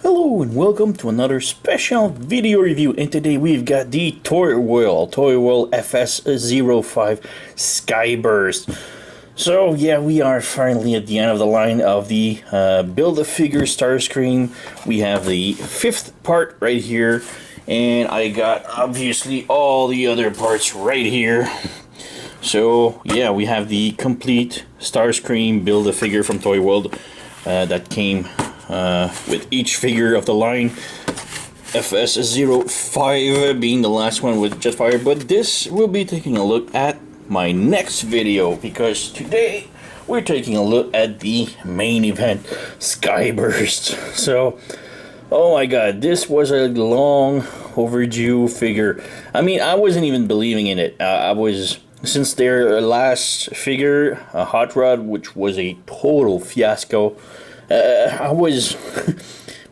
Hello and welcome to another special video review, and today we've got the Toyworld FS05 Skyburst. So yeah, we are finally at the end of the line of the Build-A-Figure Starscream. We have the fifth part right here, and I got obviously all the other parts right here. So yeah, we have the complete Starscream Build-A-Figure from Toyworld that came with each figure of the line, FS05 being the last one with Jetfire. But this will be taking a look at my next video, because today we're taking a look at the main event, Skyburst. So, oh my god, this was a long overdue figure. I mean, I wasn't even believing in it. Since their last figure, Hot Rod, which was a total fiasco, I was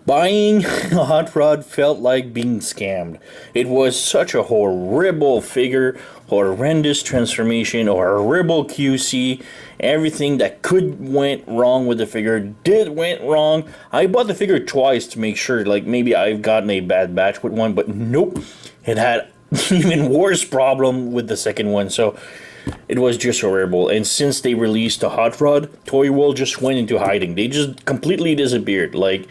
buying a Hot Rod felt like being scammed. It was such a horrible figure, horrendous transformation, horrible QC. Everything that could went wrong with the figure went wrong. I bought the figure twice to make sure, like maybe I've gotten a bad batch with one, but nope, it had even worse problem with the second one. So it was just horrible. And since they released the Hot Rod, Toyworld just went into hiding. They just completely disappeared. Like,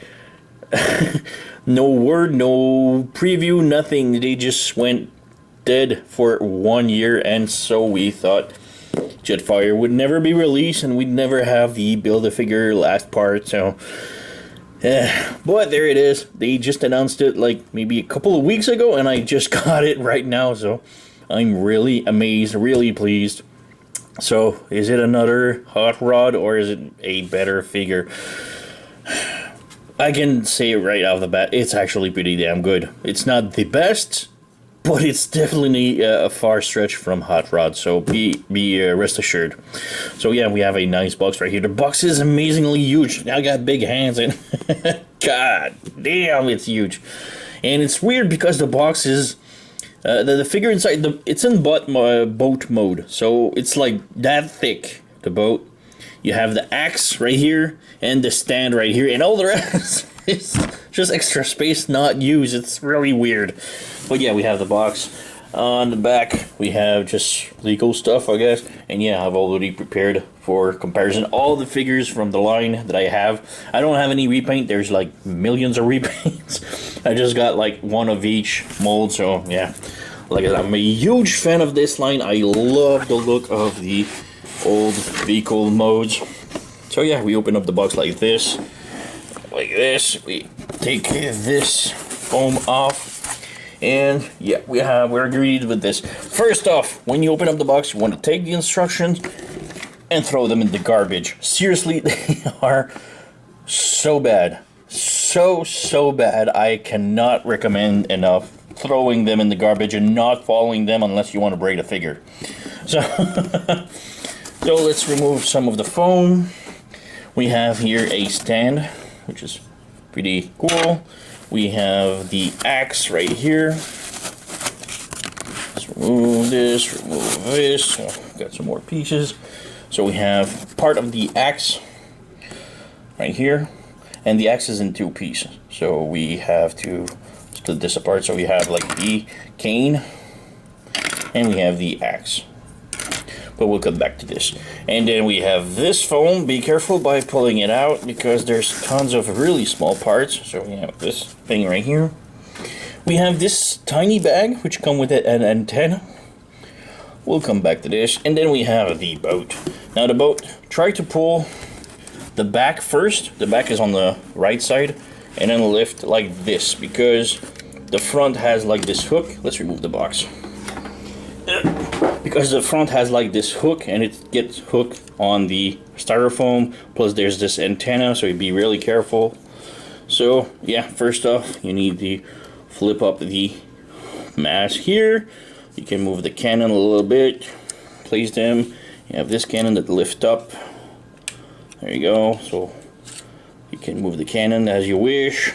no word, no preview, nothing. They just went dead for 1 year. And so we thought Jetfire would never be released and we'd never have the Build-A-Figure last part. So, but there it is. They just announced it like maybe a couple of weeks ago, and I just got it right now. So I'm really amazed, really pleased. So, is it another Hot Rod or is it a better figure? I can say it right off the bat, it's actually pretty damn good. It's not the best, but it's definitely a far stretch from Hot Rod, so be rest assured. So yeah, we have a nice box right here. The box is amazingly huge. I got big hands and god damn, it's huge. And it's weird because the box is the figure inside, it's in boat mode, so it's like that thick, the boat. You have the axe right here and the stand right here, and all the rest is just extra space not used. It's really weird. But yeah, we have the box. On the back, we have just legal stuff, I guess. And yeah, I've already prepared for comparison all the figures from the line that I have. I don't have any repaint. There's like millions of repaints. I just got like one of each mold. So yeah, like I said, I'm a huge fan of this line. I love the look of the old vehicle modes. So yeah, we open up the box like this. We take this foam off. And yeah, we're agreed with this. First off, when you open up the box, you want to take the instructions and throw them in the garbage. Seriously, they are so bad. So bad. I cannot recommend enough throwing them in the garbage and not following them unless you want to break the figure. So, so let's remove some of the foam. We have here a stand, which is pretty cool. We have the axe right here. Let's remove this, got some more pieces. So we have part of the axe right here, and the axe is in two pieces. So we have to split this apart. So we have like the cane, and we have the axe. But we'll come back to this. And then we have this foam. Be careful by pulling it out because there's tons of really small parts. So we have this thing right here. We have this tiny bag which come with an antenna. We'll come back to this. And then we have the boat. Now the boat, try to pull the back first. The back is on the right side. And then lift like this because the front has like this hook. Let's remove the box. Because the front has like this hook and it gets hooked on the styrofoam, plus there's this antenna, so you be really careful. So yeah, first off you need to flip up the mask here. You can move the cannon a little bit, place them. You have this cannon that lift up. There you go. So you can move the cannon as you wish.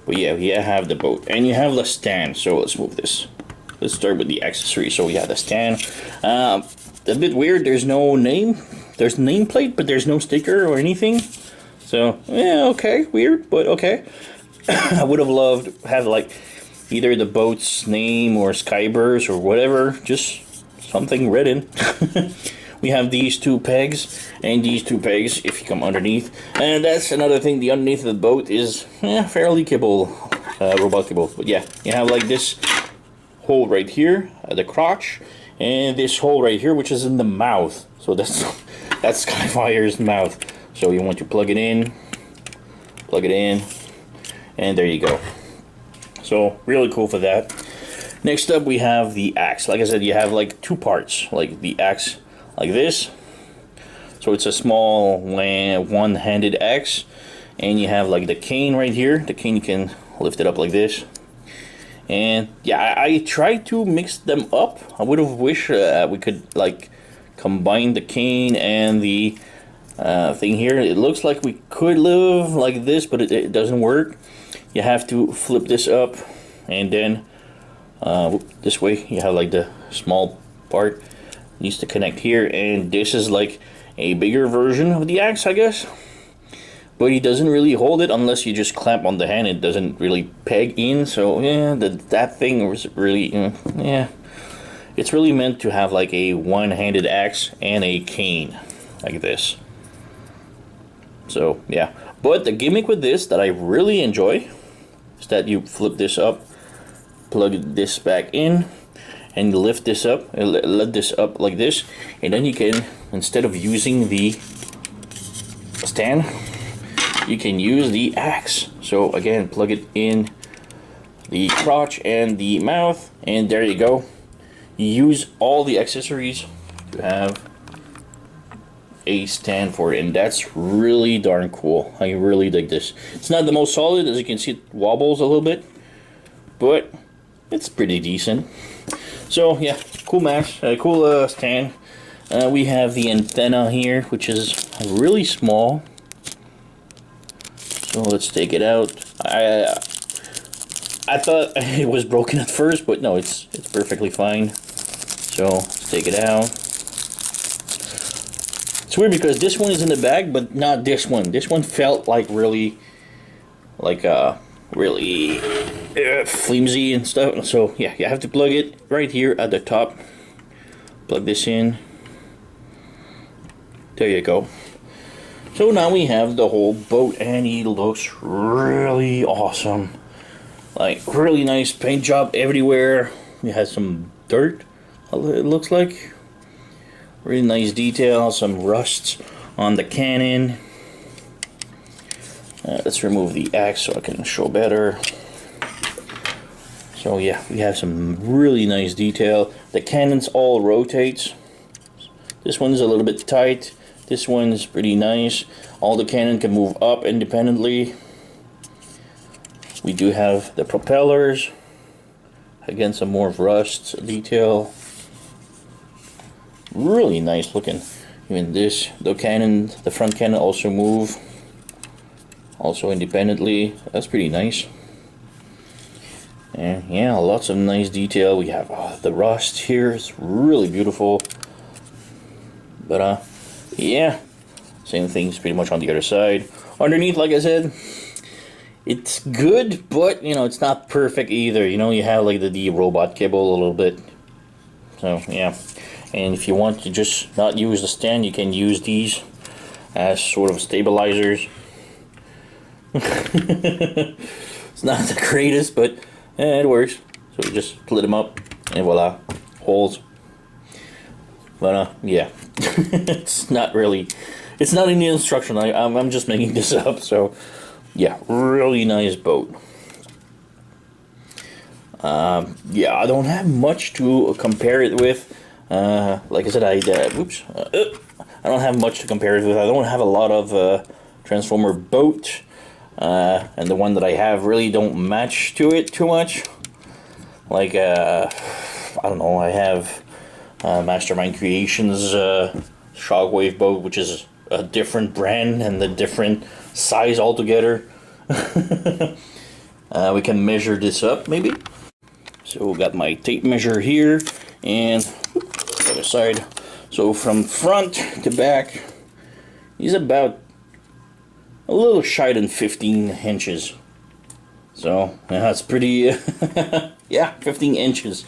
But yeah, you have the boat and you have the stand. So let's move this. Let's start with the accessory. So we have the stand. A bit weird, there's no name. There's nameplate, but there's no sticker or anything. So, yeah, okay, weird, but okay. I would have loved to have like either the boat's name or Skybers or whatever, just something written. We have these two pegs and these two pegs if you come underneath, and that's another thing. The underneath of the boat is fairly kibble, robot kibble. But yeah, you have like this hole right here at the crotch, and this hole right here, which is in the mouth. So that's Skyfire's mouth. So you want to plug it in, and there you go. So really cool for that. Next up, we have the axe. Like I said, you have like two parts, like the axe like this. So it's a small one-handed axe, and you have like the cane right here. The cane, you can lift it up like this. And yeah, I tried to mix them up. I would have wished we could like combine the cane and the thing here. It looks like we could live like this, but it doesn't work. You have to flip this up, and then this way you have like the small part needs to connect here, and this is like a bigger version of the axe, I guess. But he doesn't really hold it unless you just clamp on the hand. It doesn't really peg in. So yeah, that thing was really yeah. It's really meant to have like a one-handed axe and a cane like this. So yeah, but the gimmick with this that I really enjoy is that you flip this up, plug this back in, and lift this up, let this up like this, and then you can, instead of using the stand, you can use the axe. So again, plug it in the crotch and the mouth, and there you go. You use all the accessories to have a stand for it, and that's really darn cool. I really dig this. It's not the most solid, as you can see, it wobbles a little bit, but it's pretty decent. So yeah, cool mash, cool stand. We have the antenna here, which is really small. So let's take it out. I thought it was broken at first, but no, it's perfectly fine. So let's take it out. It's weird because this one is in the bag, but not this one. This one felt like really, really flimsy and stuff. So yeah, you have to plug it right here at the top. Plug this in. There you go. So now we have the whole boat, and he looks really awesome. Like really nice paint job everywhere. It has some dirt, it looks like. Really nice detail, some rusts on the cannon. Let's remove the axe so I can show better. So yeah, we have some really nice detail. The cannons all rotates. This one's a little bit tight. This one's pretty nice. All the cannon can move up independently. We do have the propellers. Again, some more rust detail. Really nice looking. Even this, the cannon, the front cannon also move. Also independently. That's pretty nice. And yeah, lots of nice detail. We have the rust here. It's really beautiful. But yeah, same thing's pretty much on the other side. Underneath, like I said, it's good, but you know, it's not perfect either. You know, you have like the robot kibble a little bit. So yeah, and if you want to just not use the stand, you can use these as sort of stabilizers. It's not the greatest, but it works. So you just split them up, and voila, holes. But yeah, it's not really, it's not in the instruction. I'm just making this up. So yeah, really nice boat. Yeah, I don't have much to compare it with. Like I said, I don't have much to compare it with. I don't have a lot of Transformer boat, and the one that I have really don't match to it too much. Like I don't know, I have Mastermind Creations Shockwave boat, which is a different brand and a different size altogether. We can measure this up maybe. So we got my tape measure here, and other side. So from front to back, he's about a little shy than 15 inches. So yeah, it's pretty. Yeah, 15 inches.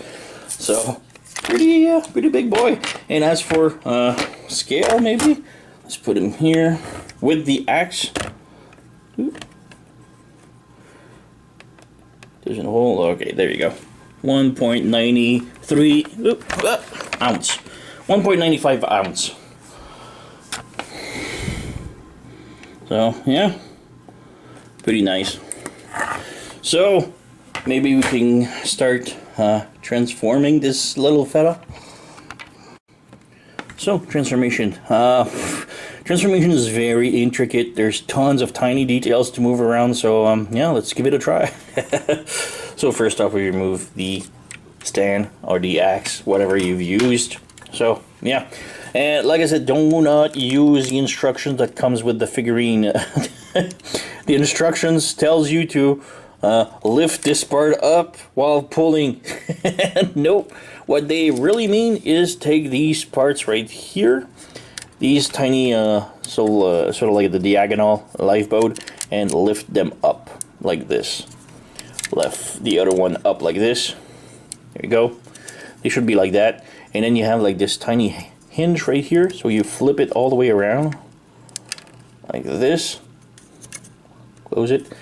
So pretty big boy. And as for scale, maybe let's put him here with the axe. There's a hole. Okay, there you go. 1.93 ounce. 1.95 ounce. So yeah, pretty nice. So maybe we can start transforming this little fella. So transformation. Transformation is very intricate. There's tons of tiny details to move around. So yeah, let's give it a try. So first off, we remove the stand or the axe, whatever you've used. So yeah, and like I said, do not use the instructions that comes with the figurine. The instructions tells you to lift this part up while pulling. Nope. What they really mean is take these parts right here, these tiny sort of like the diagonal lifeboat, and lift them up like this. Lift the other one up like this. There you go. They should be like that. And then you have like this tiny hinge right here, so you flip it all the way around like this. Close it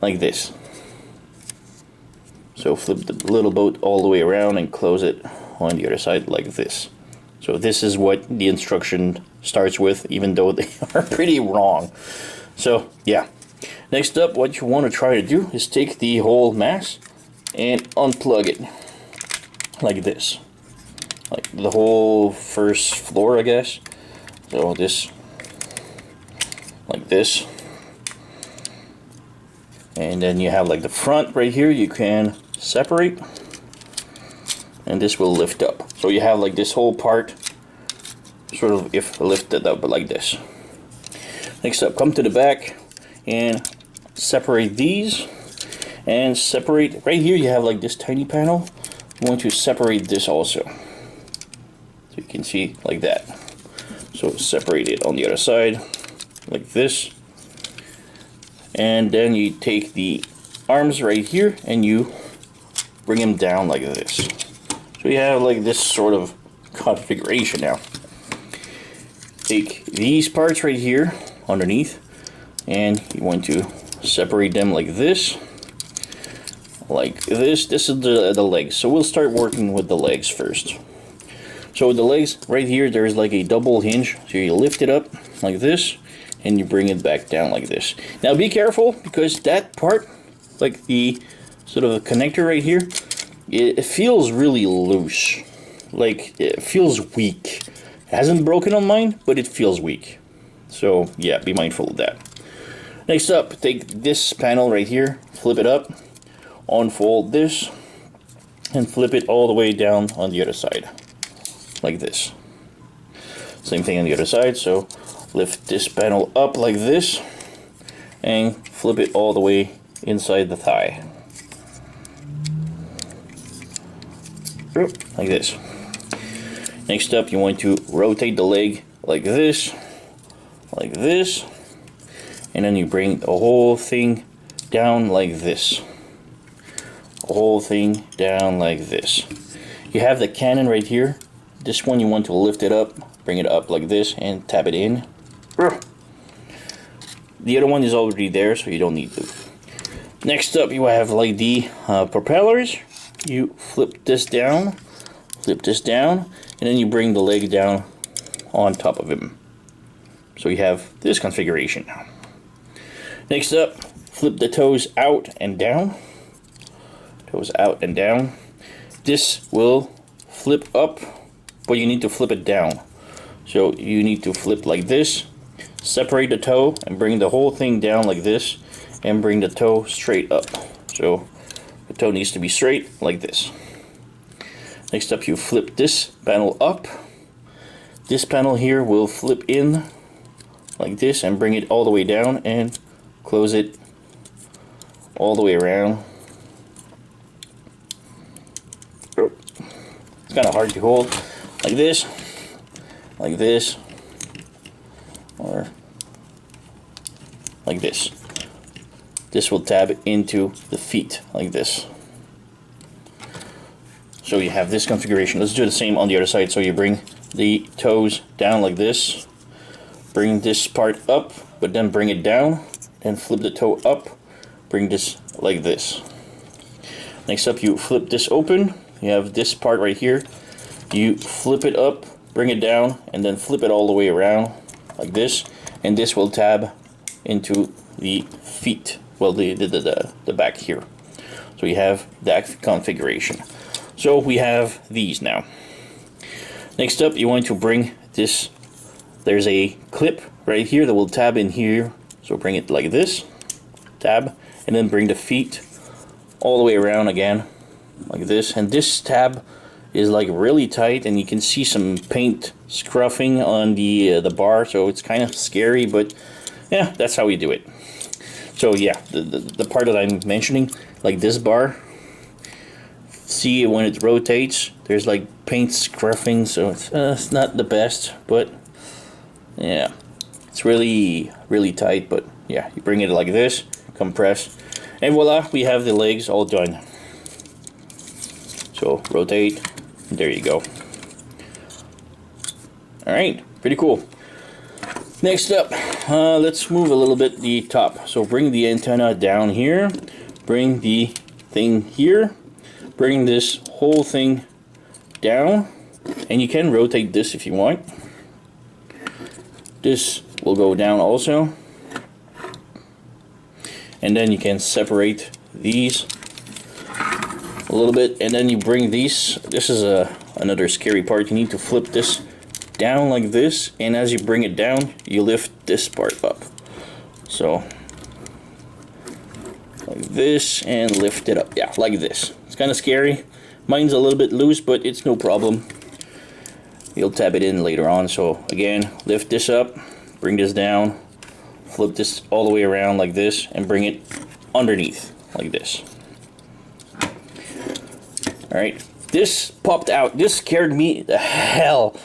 like this. So flip the little boat all the way around and close it on the other side like this. So this is what the instruction starts with, even though they are pretty wrong. So yeah. Next up, what you want to try to do is take the whole mass and unplug it like this. Like the whole first floor, I guess. So this, like this. And then you have like the front right here, you can separate. And this will lift up. So you have like this whole part sort of if lifted up like this. Next up, come to the back and separate these. And separate, right here you have like this tiny panel. You want to separate this also. So you can see like that. So separate it on the other side like this. And then you take the arms right here and you bring them down like this. So you have like this sort of configuration now. Take these parts right here underneath and you want to separate them like this. Like this. This is the legs. So we'll start working with the legs first. So with the legs right here, there's like a double hinge. So you lift it up like this and you bring it back down like this. Now be careful, because that part, like the sort of a connector right here, it feels really loose. Like it feels weak. It hasn't broken on mine, but it feels weak. So yeah, be mindful of that. Next up, take this panel right here, flip it up, unfold this, and flip it all the way down on the other side. Like this. Same thing on the other side, so lift this panel up like this and flip it all the way inside the thigh. Like this. Next up, you want to rotate the leg like this, and then you bring the whole thing down like this. The whole thing down like this. You have the cannon right here. This one you want to lift it up, bring it up like this, and tap it in. The other one is already there, so you don't need to. Next up, you have like the propellers. You flip this down, and then you bring the leg down on top of him. So you have this configuration now. Next up, flip the toes out and down. Toes out and down. This will flip up, but you need to flip it down. So you need to flip like this, separate the toe, and bring the whole thing down like this, and bring the toe straight up. So the toe needs to be straight like this. Next up, you flip this panel up. This panel here will flip in like this and bring it all the way down and close it all the way around. It's kind of hard to hold. Like this, or like this. this will tab into the feet like this. So you have this configuration. Let's do the same on the other side. So you bring the toes down like this, bring this part up, but then bring it down, then flip the toe up, bring this like this. Next up, you flip this open. You have this part right here. You flip it up, bring it down, and then flip it all the way around like this, and this will tab into the feet, well, the back here. So you have that configuration. So we have these now. Next up, you want to bring this, there's a clip right here that will tab in here, so bring it like this, tab, and then bring the feet all the way around again like this. And this tab is like really tight, and you can see some paint scruffing on the bar, so it's kind of scary, but yeah, that's how we do it. So yeah, the part that I'm mentioning, like this bar, see when it rotates, there's like paint scruffing, so it's not the best, but yeah, it's really tight. But yeah, you bring it like this, compress, and voila, we have the legs all done. So rotate, there you go. Alright, pretty cool. Next up, let's move a little bit the top. So bring the antenna down here, bring the thing here, bring this whole thing down, and you can rotate this if you want. This will go down also, and then you can separate these a little bit, and then you bring these. This is another scary part. You need to flip this down like this, and as you bring it down, you lift this part up. So like this, and lift it up. Yeah, like this. It's kind of scary. Mine's a little bit loose, but it's no problem. You'll tab it in later on. So again, lift this up, bring this down, flip this all the way around like this, and bring it underneath like this. Alright, this popped out. This scared me the hell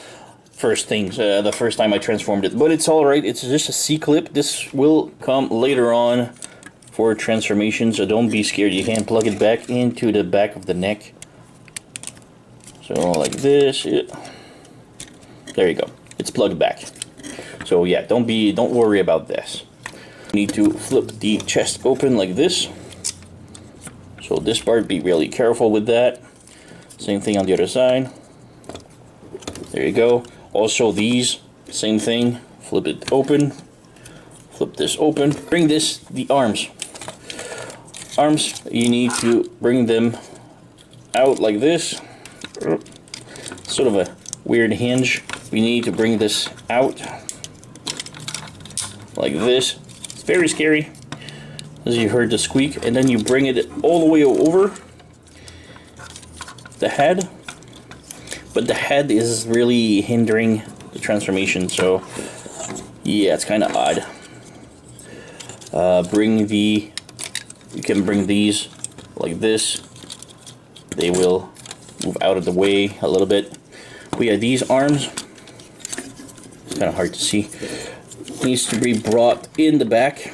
the first time I transformed it, but it's alright. It's just a C-clip. This will come later on for transformation, so don't be scared. You can plug it back into the back of the neck. So like this. There you go. It's plugged back. So yeah, don't worry about this. You need to flip the chest open like this. So this part, be really careful with that. Same thing on the other side. There you go. Also these, same thing. Flip it open. Flip this open. Bring this, the arms. Arms, you need to bring them out like this. Sort of a weird hinge. We need to bring this out like this. It's very scary, as you heard the squeak. And then you bring it all the way over the head, but the head is really hindering the transformation, so yeah, it's kind of odd. You can bring these like this. They will move out of the way a little bit. We have these arms. It's kind of hard to see. Needs to be brought in the back,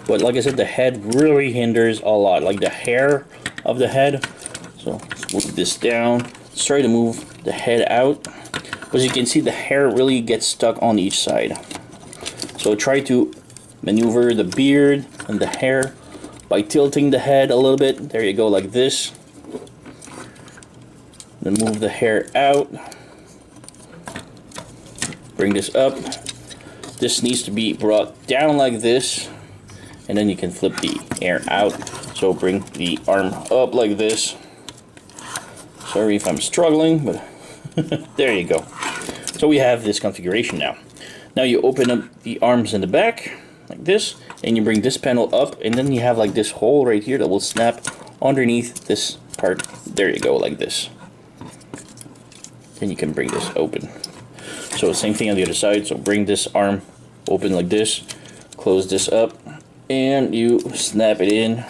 but like I said, the head really hinders a lot, like the hair of the head. So let's move this down. Let's try to move the head out. As you can see, the hair really gets stuck on each side. So try to maneuver the beard and the hair by tilting the head a little bit. There you go, like this. Then move the hair out. Bring this up. This needs to be brought down like this, and then you can flip the air out. So bring the arm up like this. Sorry if I'm struggling, but there you go. So we have this configuration now. Now you open up the arms in the back like this, and you bring this panel up, and then you have like this hole right here that will snap underneath this part. There you go, like this. Then you can bring this open. So same thing on the other side. So bring this arm open like this, close this up, and you snap it in.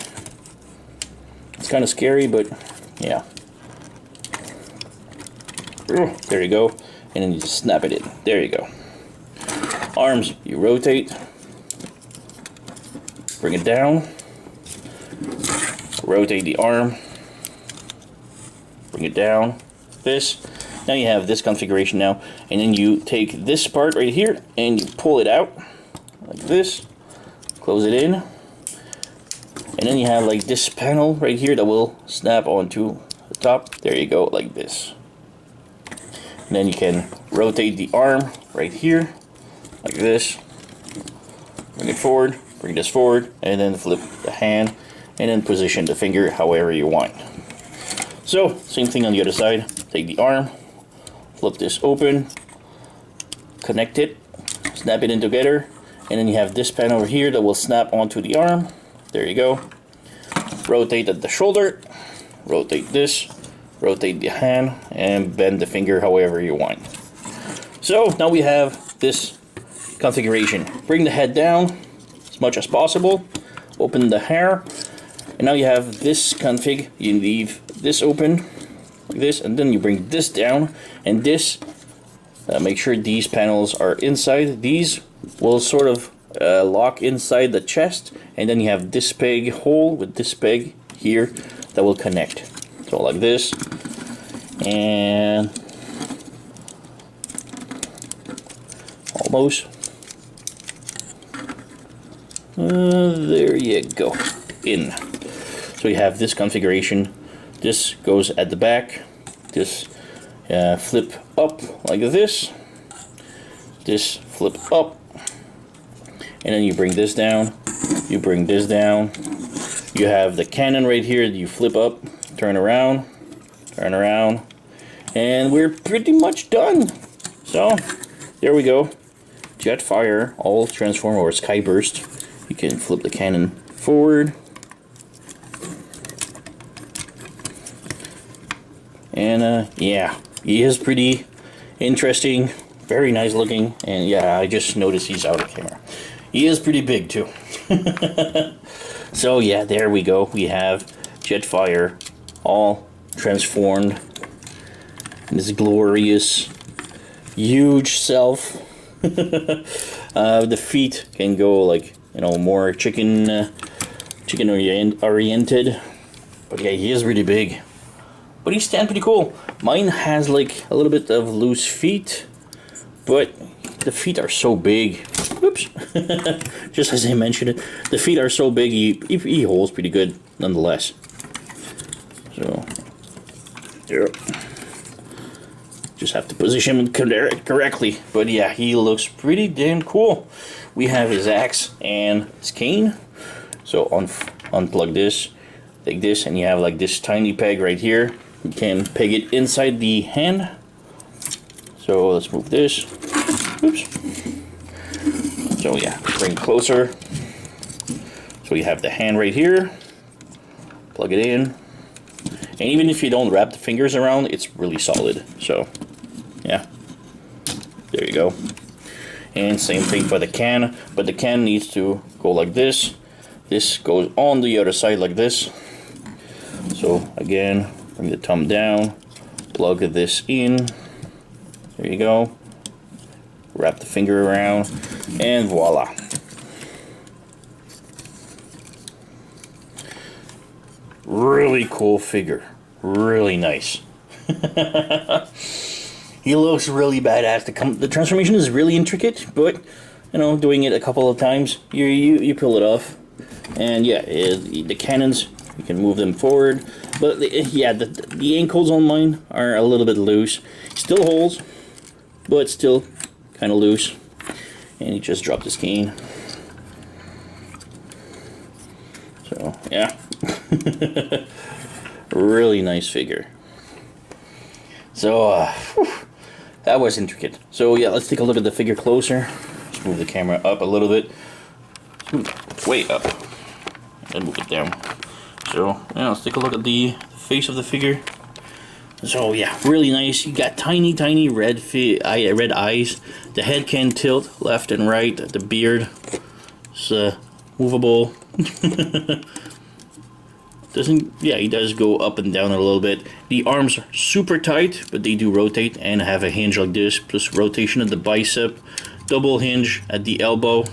It's kind of scary, but yeah. There you go, and then you just snap it in. There you go. Arms, you rotate. bring it down, rotate the arm, bring it down, this. Now you have this configuration now, and then you take this part right here and you pull it out like this, close it in, and then you have like this panel right here that will snap onto the top. There you go, like this. And then you can rotate the arm right here like this, bring it forward, bring this forward, and then flip the hand, and then position the finger however you want. So same thing on the other side. Take the arm, flip this open, connect it, snap it in together, and then you have this pen over here that will snap onto the arm. There you go. Rotate at the shoulder, rotate this, rotate the hand, and bend the finger however you want. So now we have this configuration. Bring the head down as much as possible, open the hair, and now you have this config. You leave this open like this, and then you bring this down, and this make sure these panels are inside. These will sort of lock inside the chest, and then you have this peg hole with this peg here that will connect. So like this, and almost there you go, in. So you have this configuration. This goes at the back. This flip up like this. This flip up, and then you bring this down. You bring this down. You have the cannon right here. You flip up, turn around, and we're pretty much done. So there we go. Jetfire, all transform or skyburst. You can flip the cannon forward. And yeah, he is pretty interesting, very nice looking, and yeah, I just noticed he's out of camera. He is pretty big too. So yeah, there we go. We have Jetfire all transformed in this glorious, huge self. The feet can go like, you know, more chicken oriented, but yeah, he is really big. But he stands pretty cool. Mine has like a little bit of loose feet, but the feet are so big. Oops. Just as I mentioned it, the feet are so big, he holds pretty good nonetheless. So, yeah. Just have to position him correctly. But yeah, he looks pretty damn cool. We have his axe and his cane. So unplug this, take this, and you have like this tiny peg right here. You can peg it inside the hand. So let's move this. Oops. So yeah, bring it closer. So you have the hand right here. Plug it in. And even if you don't wrap the fingers around, it's really solid. So yeah, there you go. And same thing for the can, but the can needs to go like this. This goes on the other side like this. So again, bring the thumb down, plug this in. There you go. Wrap the finger around, and voila. Really cool figure. Really nice. He looks really badass. The transformation is really intricate, but you know, doing it a couple of times, you pull it off. And yeah, the cannons, you can move them forward. But yeah, the ankles on mine are a little bit loose. Still holds, but still kind of loose. And he just dropped his cane. So yeah, really nice figure. So that was intricate. So yeah, let's take a look at the figure closer. Let's move the camera up a little bit. Way up. And move it down. So yeah, let's take a look at the face of the figure. So yeah, really nice. You got tiny red eyes. The head can tilt left and right. The beard is movable. He does go up and down a little bit. The arms are super tight, but they do rotate and have a hinge like this, plus rotation at the bicep, double hinge at the elbow.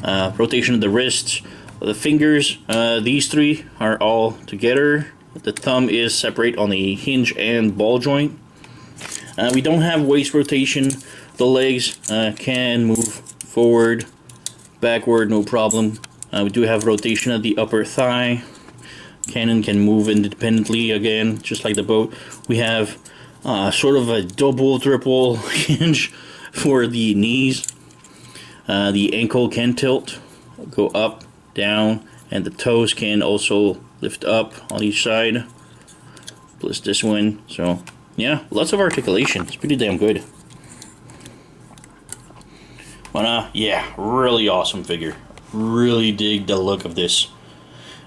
rotation of the wrists, the fingers. These three are all together. The thumb is separate on the hinge and ball joint. We don't have waist rotation. The legs can move forward, backward, no problem. We do have rotation of the upper thigh. Cannon can move independently again, just like the boat. We have sort of a double, triple hinge for the knees. The ankle can tilt, go up, down, and the toes can also lift up on each side. Plus this one. So yeah, lots of articulation. It's pretty damn good. But yeah, really awesome figure. Really dig the look of this.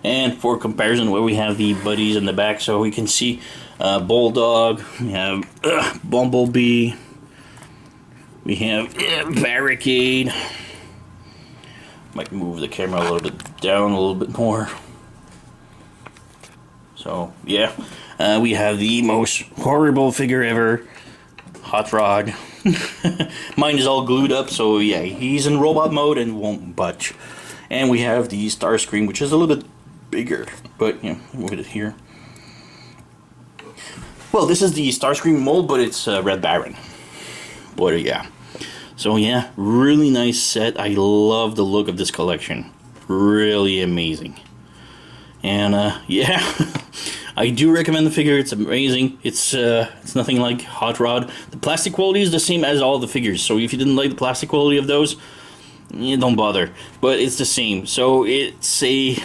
And for comparison, where we have the buddies in the back, so we can see Bulldog, we have Bumblebee, we have Barricade. Might move the camera a little bit down a little bit more. So yeah, we have the most horrible figure ever, Hot Rod. Mine is all glued up, so yeah, he's in robot mode and won't budge. And we have the Starscream, which is a little bit bigger, but you know, move it here. Well, this is the Starscream mold, but it's Red Baron. But yeah, so yeah, really nice set. I love the look of this collection. Really amazing. And yeah, I do recommend the figure. It's amazing. It's nothing like Hot Rod. The plastic quality is the same as all the figures. So if you didn't like the plastic quality of those, you don't bother. But it's the same. So it's a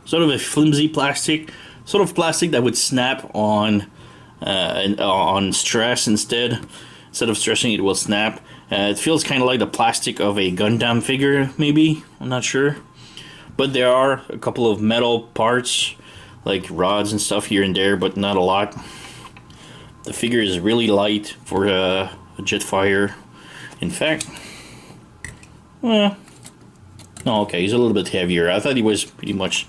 sort of a flimsy plastic, sort of plastic that would snap on stress instead. Instead of stressing, it will snap. It feels kind of like the plastic of a Gundam figure, maybe. I'm not sure. But there are a couple of metal parts, like rods and stuff here and there, but not a lot. The figure is really light for a Jetfire. In fact, well, no, okay, he's a little bit heavier. I thought he was pretty much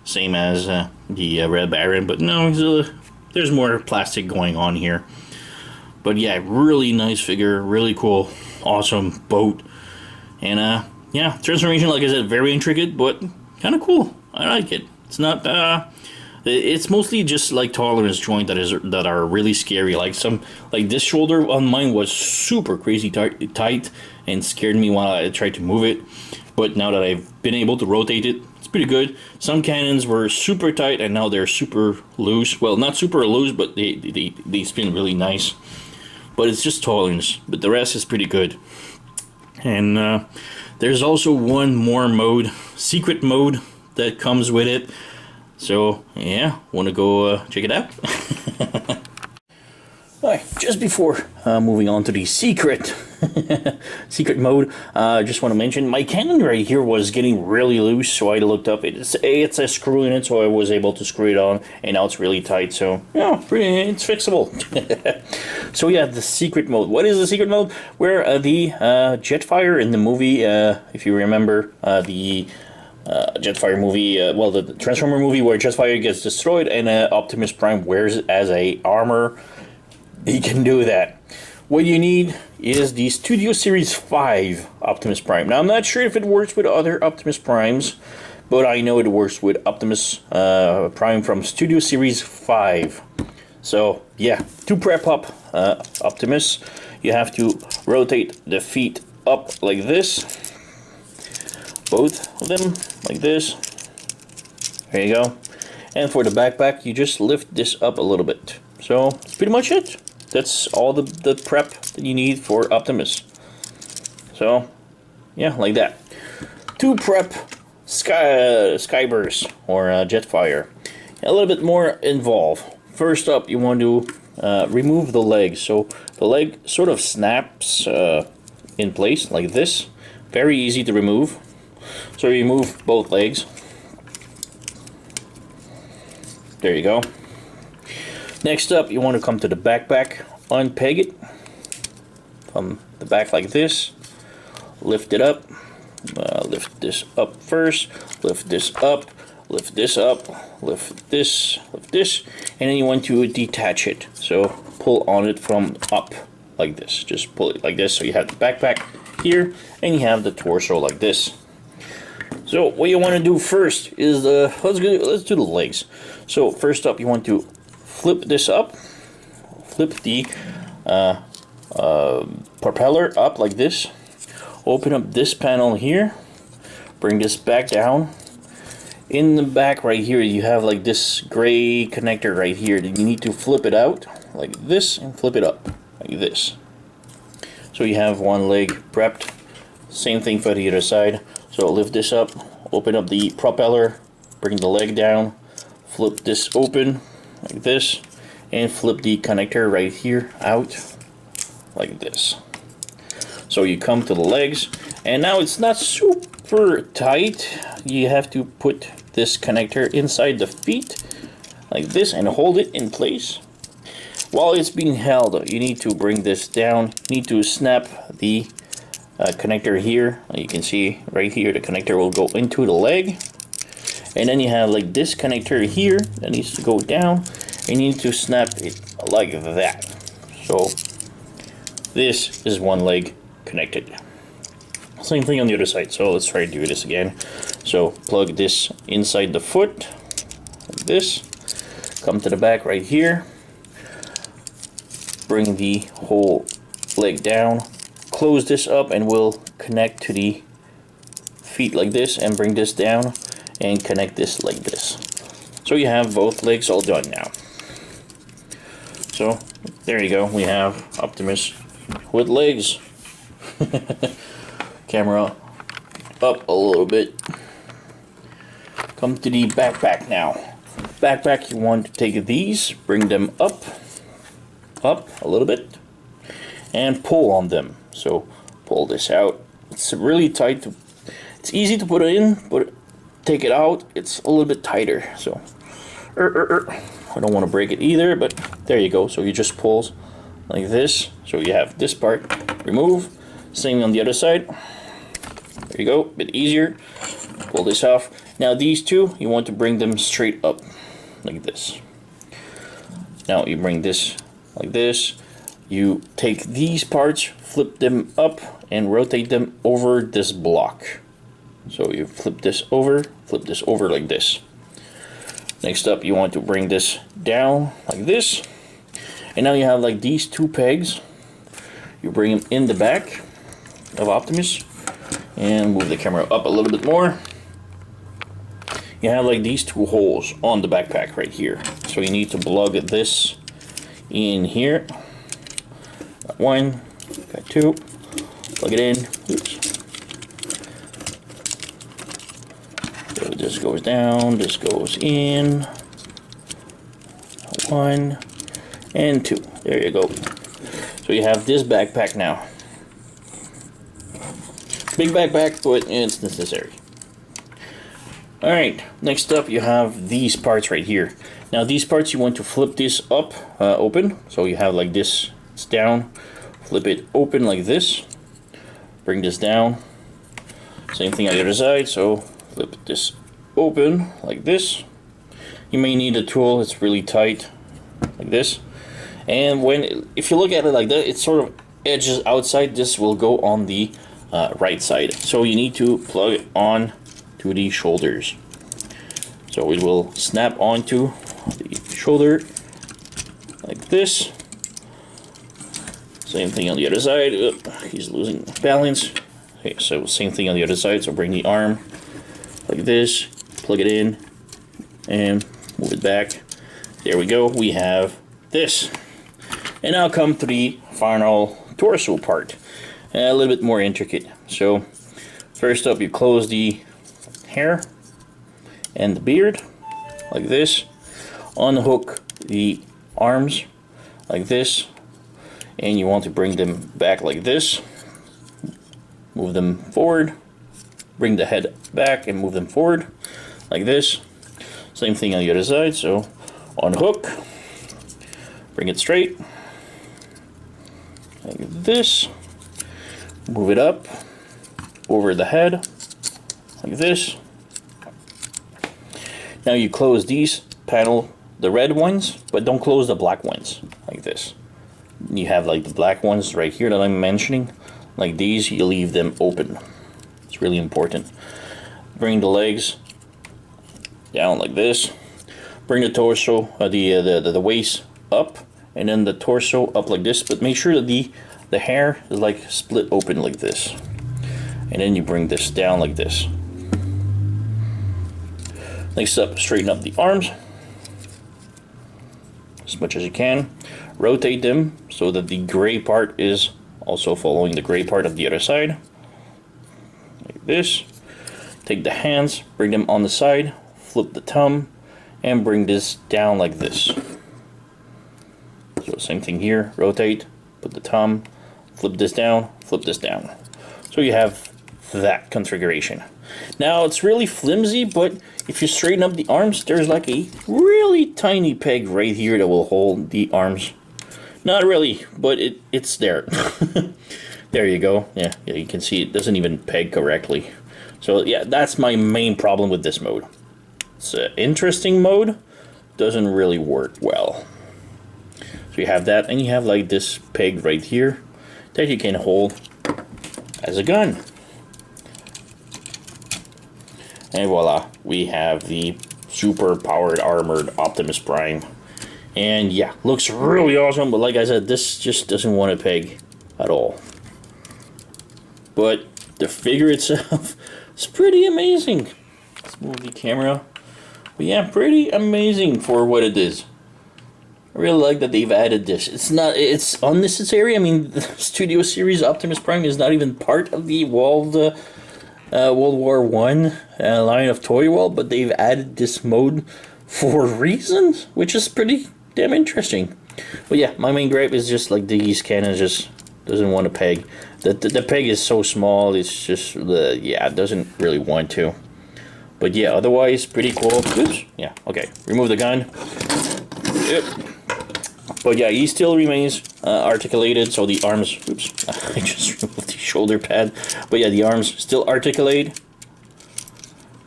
same as the Red Baron, but no, there's more plastic going on here. But yeah, really nice figure, really cool, awesome boat. And yeah, transformation, like I said, very intricate, but kind of cool. I like it. It's not it's mostly just like tolerance joint that are really scary. Like this shoulder on mine was super crazy tight and scared me while I tried to move it. But now that I've been able to rotate it, it's pretty good. Some cannons were super tight and now they're super loose. Well, not super loose, but they spin really nice. But it's just tolerance. But the rest is pretty good. And there's also one more mode, secret mode, that comes with it. So yeah, want to go check it out? Alright, just before moving on to the secret mode, just want to mention my cannon right here was getting really loose, so I looked up. It's a screw in it, so I was able to screw it on, and now it's really tight. So yeah, it's fixable. So yeah, the secret mode. What is the secret mode? Where the Jetfire in the movie, if you remember, the Jetfire movie, well, the Transformer movie where Jetfire gets destroyed and Optimus Prime wears it as a armor. He can do that. What you need is the Studio Series 5 Optimus Prime. Now, I'm not sure if it works with other Optimus Primes, but I know it works with Optimus Prime from Studio Series 5. So, yeah, to prep up Optimus, you have to rotate the feet up like this. Both of them like this. There you go. And for the backpack, you just lift this up a little bit. So, that's pretty much it. That's all the prep that you need for Optimus. So, yeah, like that. To prep Skybers or Jetfire, a little bit more involved. First up, you want to remove the leg. So the leg sort of snaps in place like this. Very easy to remove. So remove both legs. There you go. Next up, you want to come to the backpack, unpeg it from the back like this, lift it up, lift this up first, lift this up, lift this up, lift this, and then you want to detach it. So pull on it from up like this. Just pull it like this, so you have the backpack here, and you have the torso like this. So what you want to do first is let's do the legs. So first up, you want to flip this up, flip the propeller up like this, open up this panel here, bring this back down. In the back right here, you have like this gray connector right here. Then you need to flip it out like this and flip it up like this. So you have one leg prepped. Same thing for the other side. So lift this up, open up the propeller, bring the leg down, flip this open like this, and flip the connector right here out like this. So you come to the legs, and now it's not super tight. You have to put this connector inside the feet like this and hold it in place. While it's being held, you need to bring this down. You need to snap the connector here. You can see right here the connector will go into the leg, and then you have like this connector here that needs to go down, and you need to snap it like that. So this is one leg connected. Same thing on the other side. So let's try to do this again. So plug this inside the foot like this, come to the back right here, bring the whole leg down, close this up, and we'll connect to the feet like this, and bring this down and connect this like this. So you have both legs all done now. So there you go, we have Optimus with legs. Camera up a little bit. Come to the backpack now. Backpack, you want to take these, bring them up a little bit, and pull on them. So pull this out. It's really tight. It's easy to put it in, but take it out, it's a little bit tighter. So I don't want to break it either, but there you go. So you just pull like this. So you have this part, remove. Same on the other side. There you go, a bit easier. Pull this off. Now these two, you want to bring them straight up like this. Now you bring this like this. You take these parts, flip them up, and rotate them over this block. So you flip this over like this. Next up, you want to bring this down like this. And now you have like these two pegs. You bring them in the back of Optimus and move the camera up a little bit more. You have like these two holes on the backpack right here. So you need to plug this in here. Got one, got two. Plug it in. Oops. So this goes down, this goes in. One and two. There you go. So you have this backpack now. Big backpack, but it's necessary. Alright, next up you have these parts right here. Now these parts, you want to flip this up, open. So you have like this, it's down. Flip it open like this. Bring this down. Same thing on the other side, so flip this open like this. You may need a tool, it's really tight, like this. And if you look at it like that, it sort of edges outside. This will go on the right side. So you need to plug it on to the shoulders. So it will snap onto the shoulder like this. Same thing on the other side. He's losing balance. Okay, so same thing on the other side. So bring the arm like this, plug it in, and move it back. There we go. We have this. And now come to the final torso part. A little bit more intricate. So first up, you close the hair and the beard like this. Unhook the arms like this, and you want to bring them back like this. Move them forward, bring the head back and move them forward like this. Same thing on the other side. So unhook, bring it straight like this, move it up over the head like this. Now you close these panel, the red ones, but don't close the black ones like this. You have like the black ones right here that I'm mentioning, like these, you leave them open. It's really important. bring the legs down like this. Bring the torso, the waist up, and then the torso up like this. But make sure that the hair is like split open like this. And then you bring this down like this. Next up, straighten up the arms as much as you can. Rotate them so that the gray part is also following the gray part of the other side. Like this. Take the hands, bring them on the side, flip the thumb, and bring this down like this. So same thing here, rotate, put the thumb, flip this down, flip this down. So you have that configuration. Now it's really flimsy, but if you straighten up the arms, there's like a really tiny peg right here that will hold the arms. Not really, but it's there. There you go. Yeah, you can see it doesn't even peg correctly. So yeah, that's my main problem with this mode. It's an interesting mode, doesn't really work well. So you have that, and you have like this peg right here that you can hold as a gun. And voila, we have the super powered armored Optimus Prime. And yeah, looks really awesome, but like I said, this just doesn't want to peg at all. But the figure itself is pretty amazing. Let's move the camera. But yeah, pretty amazing for what it is. I really like that they've added this. It's unnecessary. I mean, the Studio Series Optimus Prime is not even part of the World War I line of Toyworld, but they've added this mode for reasons, which is pretty damn interesting. But yeah, my main gripe is just like these cannons just doesn't want to peg. The peg is so small, it's just, yeah, it doesn't really want to. But yeah, otherwise, pretty cool. Oops, yeah, okay, remove the gun. Yep. But yeah, he still remains articulated, so the arms, oops, I just removed the shoulder pad. But yeah, the arms still articulate.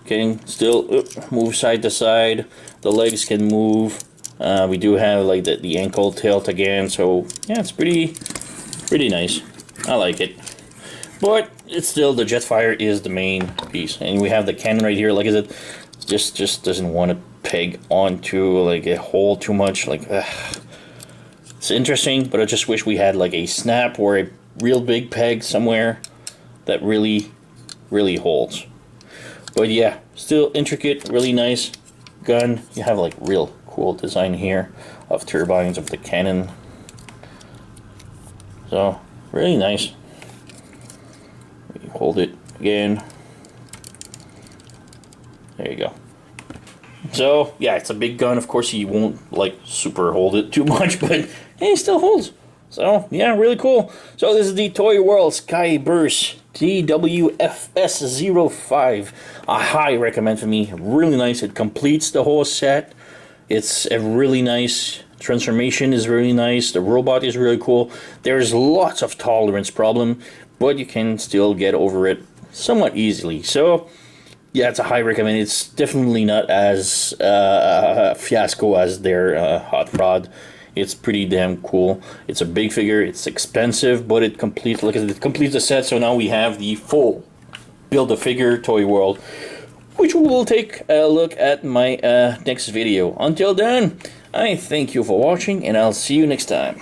Okay, still move side to side. The legs can move. We do have like the ankle tilt again, so yeah, it's pretty nice. I like it. But it's still, the Jetfire is the main piece. And we have the cannon right here, like I said, just doesn't want to peg onto like a hole too much. Like, it's interesting, but I just wish we had like a snap or a real big peg somewhere that really holds. But yeah, still intricate, really nice gun. You have like real cool design here of turbines of the cannon. So really nice. You hold it again. There you go. So yeah, it's a big gun. Of course, you won't like super hold it too much, but hey, it still holds. So yeah, really cool. So this is the Toyworld Skyburst TW-FS05. A high recommend for me. Really nice. It completes the whole set. It's a really nice transformation. Is really nice. The robot is really cool. There's lots of tolerance problem, but you can still get over it somewhat easily. So yeah, it's a high recommend. It's definitely not as fiasco as their Hot Rod. It's pretty damn cool. It's a big figure. It's expensive, but it completes. Look at it, completes the set. So now we have the full Build-A-Figure Toyworld, which we will take a look at my next video. Until then, I thank you for watching, and I'll see you next time.